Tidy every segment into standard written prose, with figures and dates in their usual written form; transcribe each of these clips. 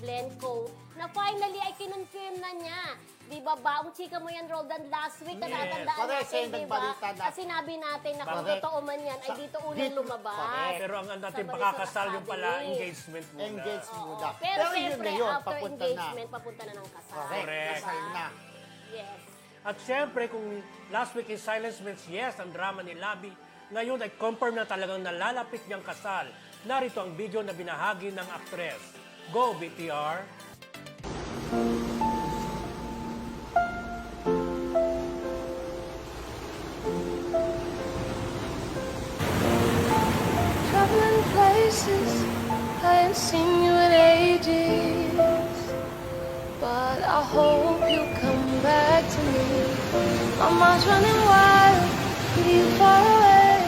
Blenco na finally ay kinonfirm na niya. Di ba, baong chika mo yan, Roldan, last week, natatandaan Correct, natin, yung di ba? nagbalita na. At sinabi natin na kung Correct. totoo man yan, ay dito unang Dito- lumabas. Correct. Pero ang natin Sa pakakasal Marisol yung pala Academy. engagement muna. Engage muna. Pero yun siyempre, na yun, after papunta na. engagement, papunta na ng kasal. Correct. Kasal na. Yes. At syempre, kung last week is silence means yes, ang drama ni Labi, ngayon ay confirm na talagang nalalapit niyang kasal. Narito ang video na binahagi ng aktres. Go, BTR! Traveling places I ain't seen you in ages, but I hope you come back to me. My mind's running wild with you far away.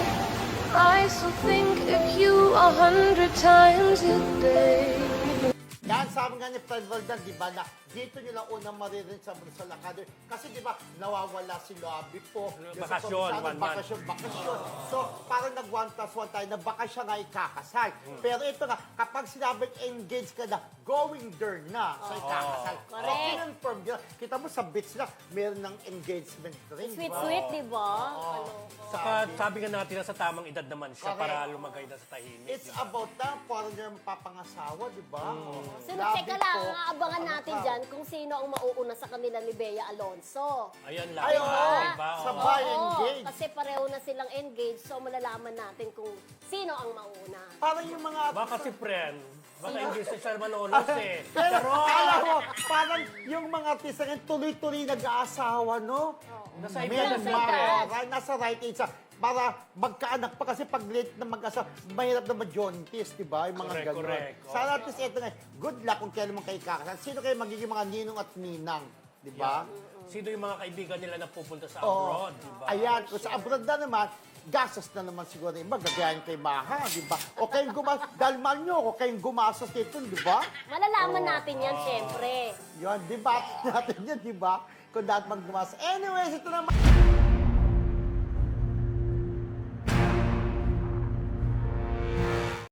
I still think of you 100 times a day. Yan, sabi nga ni Fred Roldan, di ba, na dito nyo lang unang maririnig sa Marisol Academy. Kasi di ba, nawawala si Labi po. Yung sa Bakasyon, komisyano, bakasyon. So, parang nag 1 + 1 tayo na baka siya nga ikakasal. Pero ito nga, kapag sinabing engaged ka na, going there na sa ikakasal. Correct. Kinonfirm nyo. Kita mo sa beach na, meron ng engagement ring. Sweet-sweet, di ba? Saka sabi nga natin na sa tamang edad naman siya Correct. para lumagay na sa tahimik. It's about na, foreigner mapapangasawa, di ba? So, teka lang, po, aabangan ano natin ka? dyan kung sino ang mauuna sa kanila ni Bea Alonso. Ayan lang. Ay, oo. Diba? Sabay. Oo. engaged. Kasi pareho na silang engaged, so malalaman natin kung sino ang mauna. Parang yung mga... Baka si friend. Baka hindi si Sir Manolos eh. Pero, alam mo, parang yung mga artista ngayon, tuloy-tuloy nag-aasawa, no? Nasa Men, edad na siyempre. nasa right age siya. Para magkaanak pa kasi pag late na mag-asawa, mahirap na ma-jaundice, di ba? Yung mga Correct, gano'n. correct. Sana at least ito nga, good luck kung kailan mo kayo kakasal. Sino kayo magiging mga ninong at ninang, di ba? Sino yung mga kaibigan nila na pupunta sa Oo. abroad, di ba? Ayan, kung sa abroad na naman, gastos na naman siguro iba, gagayahin kay Maha, di ba? O kayong gumastos, dahil mahal nyo ako, kayong gumastos dito, di ba? Malalaman natin yan, syempre. Yun, debate natin yun, di ba? Kung dapat mag-gumastos. Anyways, ito naman.